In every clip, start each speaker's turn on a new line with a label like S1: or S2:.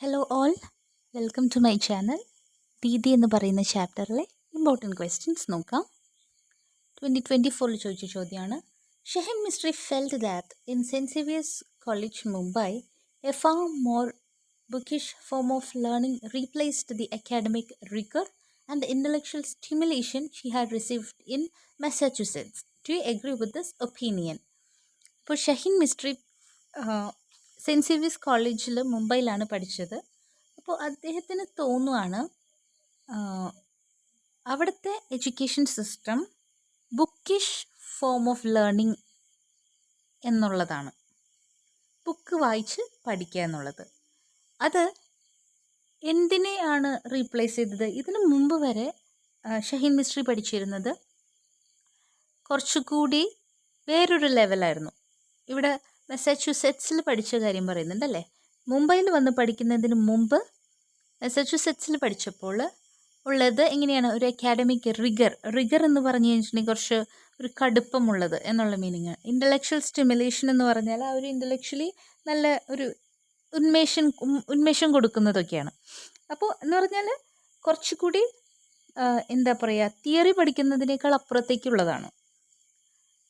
S1: Hello all, welcome to my channel. Didi എന്ന് പറയുന്ന ചാപ്റ്ററിലെ ഇമ്പോർട്ടൻറ്റ് ക്വസ്റ്റ്യൻസ് നോക്കാം. 2024 ചോദിച്ച ചോദ്യമാണ്. Shaheen Mistry felt that in saint Xavier's college Mumbai a far more bookish form of learning replaced the academic rigour and the intellectual stimulation she had received in Massachusetts. Do you agree with this opinion? ഇപ്പോൾ Shaheen mystery cent Xavier's കോളേജിൽ മുംബൈയിലാണ് പഠിച്ചത്. അപ്പോൾ അദ്ദേഹത്തിന് തോന്നുവാണ് അവിടുത്തെ education system Bookish form of learning എന്നുള്ളതാണ്, book വായിച്ച് പഠിക്കുക എന്നുള്ളത്. അത് എന്തിനെയാണ് റീപ്ലേസ് ചെയ്തത്? ഇതിനു മുമ്പ് വരെ ഷഹീൻ മിസ്ട്രി പഠിച്ചിരുന്നത് കുറച്ചുകൂടി വേറൊരു ലെവലായിരുന്നു. ഇവിടെ മസാച്യുസെറ്റ്സിൽ പഠിച്ച കാര്യം പറയുന്നുണ്ടല്ലേ. മുംബൈയിൽ വന്ന് പഠിക്കുന്നതിന് മുമ്പ് മസാച്യുസെറ്റ്സിൽ പഠിച്ചപ്പോൾ ഉള്ളത് എങ്ങനെയാണ്? ഒരു അക്കാഡമിക് റിഗർ എന്ന് പറഞ്ഞു കഴിഞ്ഞിട്ടുണ്ടെങ്കിൽ കുറച്ച് ഒരു കടുപ്പമുള്ളത് എന്നുള്ള മീനിങ്. ഇൻ്റലക്ച്വൽ സ്റ്റിമുലേഷൻ എന്ന് പറഞ്ഞാൽ ആ ഒരു ഇൻ്റലക്ച്വലി നല്ല ഒരു ഉന്മേഷം കൊടുക്കുന്നതൊക്കെയാണ്. അപ്പോൾ എന്ന് പറഞ്ഞാൽ കുറച്ചുകൂടി എന്താ പറയുക, തിയറി പഠിക്കുന്നതിനേക്കാൾ അപ്പുറത്തേക്കുള്ളതാണ്.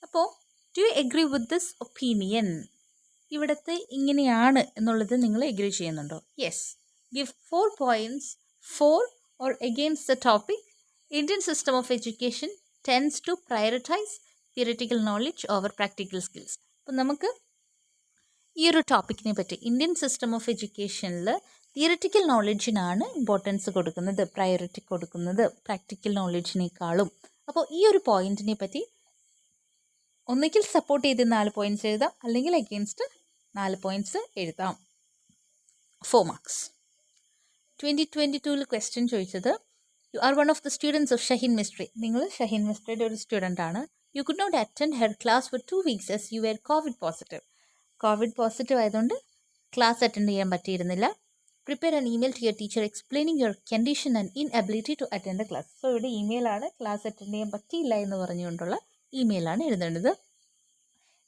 S1: അപ്പോൾ do you agree with this opinion? ഇവിടുത്തെ ഇങ്ങനെയാണ് എന്നുള്ളത് നിങ്ങൾ എഗ്രി ചെയ്യുന്നുണ്ടോ? Yes. Give 4 points for or against the topic. Indian system of education tends to prioritize theoretical knowledge over practical skills. അപ്പോൾ നമുക്ക് ഈ ഒരു ടോപ്പിക്കിനെ പറ്റി, ഇന്ത്യൻ സിസ്റ്റം ഓഫ് എഡ്യൂക്കേഷനിൽ തിയറിറ്റിക്കൽ നോളജിനാണ് ഇമ്പോർട്ടൻസ് കൊടുക്കുന്നത്, പ്രയോറിറ്റി കൊടുക്കുന്നത് പ്രാക്ടിക്കൽ നോളജിനേക്കാളും. അപ്പോൾ ഈ ഒരു പോയിന്റിനെ പറ്റി ഒന്നുകിൽ സപ്പോർട്ട് ചെയ്ത് 4 points എഴുതാം, അല്ലെങ്കിൽ അഗെയിൻസ്റ്റ് 4 points എഴുതാം. 4 marks. 2022 ക്വസ്റ്റ്യൻ ചോദിച്ചത്, you are one of the students of Shaheen Mistry. നിങ്ങൾ ഷഹീൻ മിസ്ട്രിയുടെ ഒരു സ്റ്റുഡൻ്റ് ആണ്. You could not attend her class for 2 weeks as you were covid positive ആയതുകൊണ്ട് ക്ലാസ് അറ്റൻഡ് ചെയ്യാൻ പറ്റിയിരുന്നില്ല. Prepare an email to your teacher explaining your condition and inability to attend the class. So ഇവിടെ ഇമെയിലാണ്, class attend ചെയ്യാൻ പറ്റിയില്ല എന്ന് പറഞ്ഞുകൊണ്ടുള്ള ഇമെയിലാണ് എഴുതേണ്ടത്.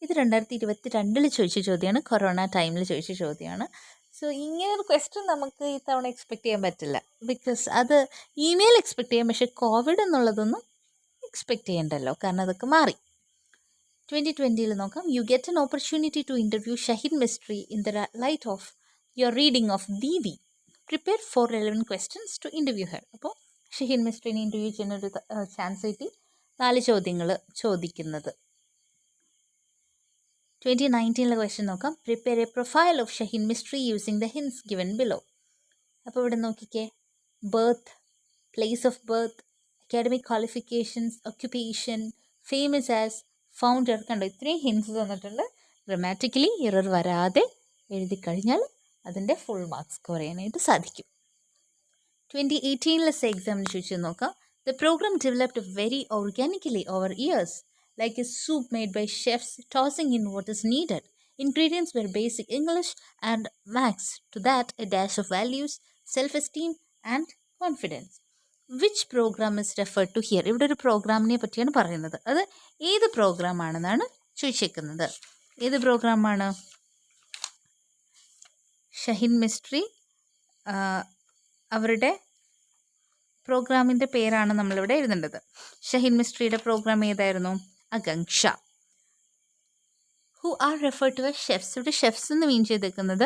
S1: ഇത് 2022 ചോദിച്ച ചോദ്യമാണ്, കൊറോണ ടൈമിൽ ചോദിച്ച ചോദ്യമാണ്. സോ ഇങ്ങനൊരു ക്വസ്റ്റ്യൻ നമുക്ക് ഈ തവണ എക്സ്പെക്ട് ചെയ്യാൻ പറ്റില്ല. ബിക്കോസ് അത് ഇമെയിൽ എക്സ്പെക്ട് ചെയ്യാം, പക്ഷേ കോവിഡ് എന്നുള്ളതൊന്നും എക്സ്പെക്ട് ചെയ്യണ്ടല്ലോ, കാരണം അതൊക്കെ മാറി. 2020 നോക്കാം. You get an opportunity to interview Shaheen Mistry in the light of your reading of Didi. Prepare for 11 questions to interview her. അപ്പോൾ ഷഹീൻ മിസ്ട്രീനെ ഇൻ്റർവ്യൂ ചെയ്യുന്നൊരു ചാൻസ് കിട്ടി. 4 ചോദ്യങ്ങൾ ചോദിക്കുന്നത്. 2019 ക്വസ്റ്റ്യൻ നോക്കാം. Prepare a profile of Shaheen Mistry using the hints given below. അപ്പോൾ ഇവിടെ നോക്കിക്കേ, birth, place of birth, academic qualifications, occupation, famous as, founder. കണ്ടോ, ഇത്രയും ഹിൻസ് തന്നിട്ടുണ്ട്. ഗ്രമാറ്റിക്കലി എറർ വരാതെ എഴുതി കഴിഞ്ഞാൽ അതിൻ്റെ ഫുൾ മാർക്സ് സ്കോർ ചെയ്യാനായിട്ട് സാധിക്കും. 2018 എക്സാമിന് ചോദിച്ചു നോക്കാം. The programme developed very organically over years, like a soup made by chefs tossing in what is needed. Ingredients were basic English and maths. To that, a dash of values, self-esteem and confidence. Which program is referred to here? ഇവിടെ ഒരു പ്രോഗ്രാമിനെ പറ്റിയാണ് പറയുന്നത്. അത് ഏത് പ്രോഗ്രാമാണെന്നാണ് ചോദിച്ചേക്കുന്നത്. ഏത് പ്രോഗ്രാമാണ്? Shaheen mystery അവരുടെ പ്രോഗ്രാമിൻ്റെ പേരാണ് നമ്മളിവിടെ എഴുതേണ്ടത്. ഷഹീൻ മിസ്ട്രിയുടെ പ്രോഗ്രാം ഏതായിരുന്നു? അഗങ്ഷ. Who are refer to as chefs. ഇവിടെ ഷെഫ്സ് എന്ന് മീൻ ചെയ്തേക്കുന്നത്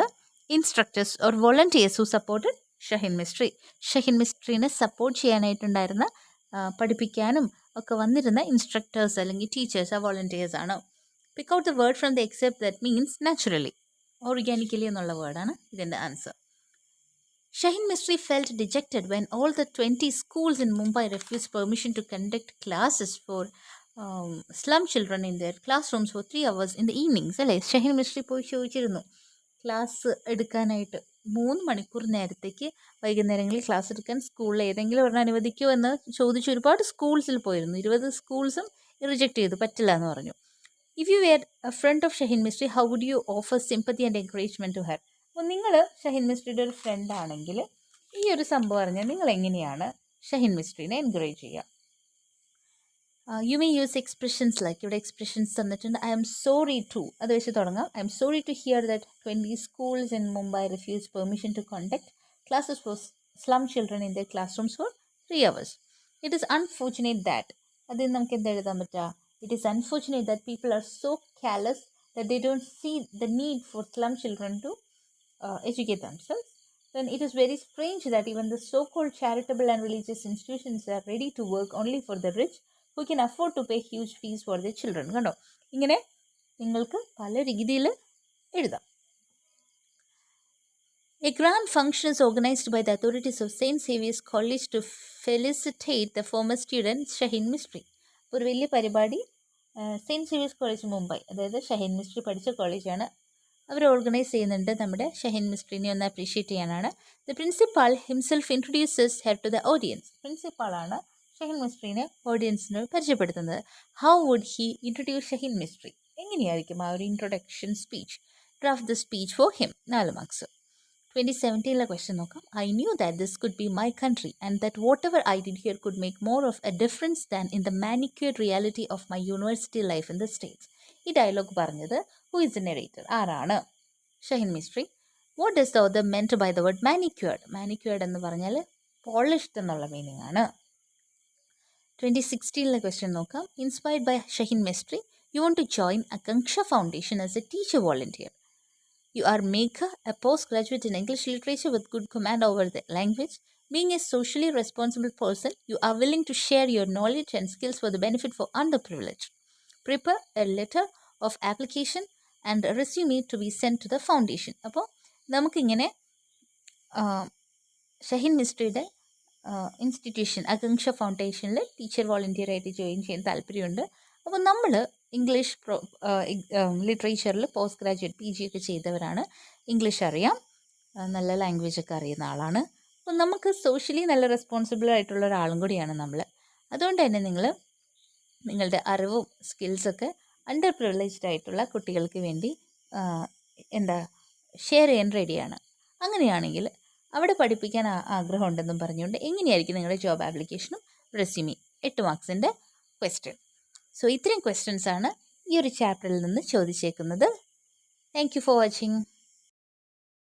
S1: instructors or volunteers who supported Shaheen Mistry. Shaheen മിസ്ട്രീനെ സപ്പോർട്ട് ചെയ്യാനായിട്ടുണ്ടായിരുന്ന, പഠിപ്പിക്കാനും ഒക്കെ വന്നിരുന്ന ഇൻസ്ട്രക്ടേഴ്സ് അല്ലെങ്കിൽ ടീച്ചേഴ്സ്, ആ വോളണ്ടിയേഴ്സ് ആണ്. Pick out the word from the except that means naturally, organically എന്നുള്ള വേർഡാണ് ഇതിൻ്റെ answer. Shaheen Mistry felt dejected when all the 20 schools in Mumbai refused permission to conduct classes for slum children in their classrooms for 3 hours in the evenings. അല്ലേ, Shaheen mystery പോയി ചോദിച്ചിരുന്നു class എടുക്കാനായിട്ട്. 3 മണിക്കൂർ നേരത്തേക്ക് വൈകുന്നേരങ്ങളിൽ ക്ലാസ് എടുക്കാൻ സ്കൂളിൽ ഏതെങ്കിലും ഒരെണ്ണം അനുവദിക്കുമോ എന്ന് ചോദിച്ച് ഒരുപാട് സ്കൂൾസിൽ പോയിരുന്നു. 20 സ്കൂൾസും റിജക്റ്റ് ചെയ്തു, പറ്റില്ല എന്ന് പറഞ്ഞു. If you were a friend of Shaheen Mistry, how would you offer sympathy and encouragement to her? അപ്പോൾ നിങ്ങൾ ഷഹീൻ മിസ്ട്രിയുടെ ഒരു ഫ്രണ്ട് ആണെങ്കിൽ ഈ ഒരു സംഭവം അറിഞ്ഞാൽ നിങ്ങൾ എങ്ങനെയാണ് ഷഹീൻ മിസ്ട്രീനെ എൻകറേജ് ചെയ്യുക? You may use expressions like your expressions തന്നിട്ടുണ്ട് I am sorry to അത് വെച്ച് തുടങ്ങാം. I am sorry to hear that 20 schools in Mumbai refused permission to conduct classes for slum children in their classrooms for 3 hours. It is unfortunate that അതിൽ നമുക്ക് എന്ത് എഴുതാൻ പറ്റുക? It is unfortunate that people are so callous that they don't see the need for slum children to educate themselves. Then it is very strange that even the so-called charitable and religious institutions are ready to work only for the rich who can afford to pay huge fees for their children. കണ്ടോ, ഇങ്ങനെ നിങ്ങൾക്ക് പല രീതിയിൽ എഴുതാം. A grand function is organized by the authorities of St. Xavier's College to felicitate the former student Shaheen mystery. ഒരു വലിയ പരിപാടി saint Xavier's college Mumbai, അതായത് ഷഹീൻ മിസ്ട്രി പഠിച്ച കോളേജാണ്, അവർ ഓർഗനൈസ് ചെയ്യുന്നുണ്ട് നമ്മുടെ ഷഹീൻ മിസ്ട്രീനെ ഒന്ന് അപ്രീഷിയേറ്റ് ചെയ്യാനാണ്. The principal himself introduces her to the audience. പ്രിൻസിപ്പാളാണ് ഷഹീൻ മിസ്ട്രീനെ ഓഡിയൻസിന് പരിചയപ്പെടുത്തുന്നത്. How would he introduce Shaheen Mistry? എങ്ങനെയായിരിക്കും ആ ഒരു introduction speech? Draft the speech for him. 4 marks. 2017 question നോക്കാം. I knew that this could be my country and that whatever I did here could make more of a difference than in the manicured reality of my university life in the States. ഈ dialogue പറഞ്ഞത് who is the narrator? ആരാണ്? Shaheen Mistry. What does the author meant by the word manicured? Manicured എന്ന് പറഞ്ഞാൽ polished എന്നുള്ള meaning ആണ്. 2016 question നോക്കാം. Inspired by Shaheen Mistry you want to join Akanksha foundation as a teacher volunteer. You are Megha, a postgraduate in English literature with good command over the language. Being a socially responsible person, you are willing to share your knowledge and skills for the benefit for underprivileged. Prepare a letter of application and a resume to be sent to the foundation. അപ്പോൾ നമുക്കിങ്ങനെ Shaheen മിസ്ട്രിയുടെ institution അകാംക്ഷ ഫൗണ്ടേഷനിൽ teacher വോളണ്ടിയറായിട്ട് join ചെയ്യാൻ താല്പര്യമുണ്ട്. അപ്പോൾ നമ്മൾ English ലിറ്ററേച്ചറിൽ post graduate PG ഒക്കെ ചെയ്തവരാണ്, English അറിയാം, നല്ല ലാംഗ്വേജ് ഒക്കെ അറിയുന്ന ആളാണ്. അപ്പോൾ നമുക്ക് സോഷ്യലി നല്ല റെസ്പോൺസിബിൾ ആയിട്ടുള്ള ഒരാളും കൂടിയാണ് നമ്മൾ. അതുകൊണ്ട് തന്നെ നിങ്ങൾ നിങ്ങളുടെ അറിവും സ്കിൽസൊക്കെ അണ്ടർ പ്രിവിലേജ്ഡ് ആയിട്ടുള്ള കുട്ടികൾക്ക് വേണ്ടി ഷെയർ ചെയ്യാൻ റെഡിയാണ്. അങ്ങനെയാണെങ്കിൽ അവിടെ പഠിപ്പിക്കാൻ ആഗ്രഹമുണ്ടെന്നും പറഞ്ഞുകൊണ്ട് എങ്ങനെയായിരിക്കും നിങ്ങളുടെ ജോബ് ആപ്ലിക്കേഷനും റെസ്യൂമി? 8 മാർക്സിൻ്റെ ക്വസ്റ്റ്യൻ. സോ ഇത്രയും ക്വസ്റ്റ്യൻസാണ് ഈ ഒരു ചാപ്റ്ററിൽ നിന്ന് ചോദിച്ചേക്കുന്നത്. Thank you for watching.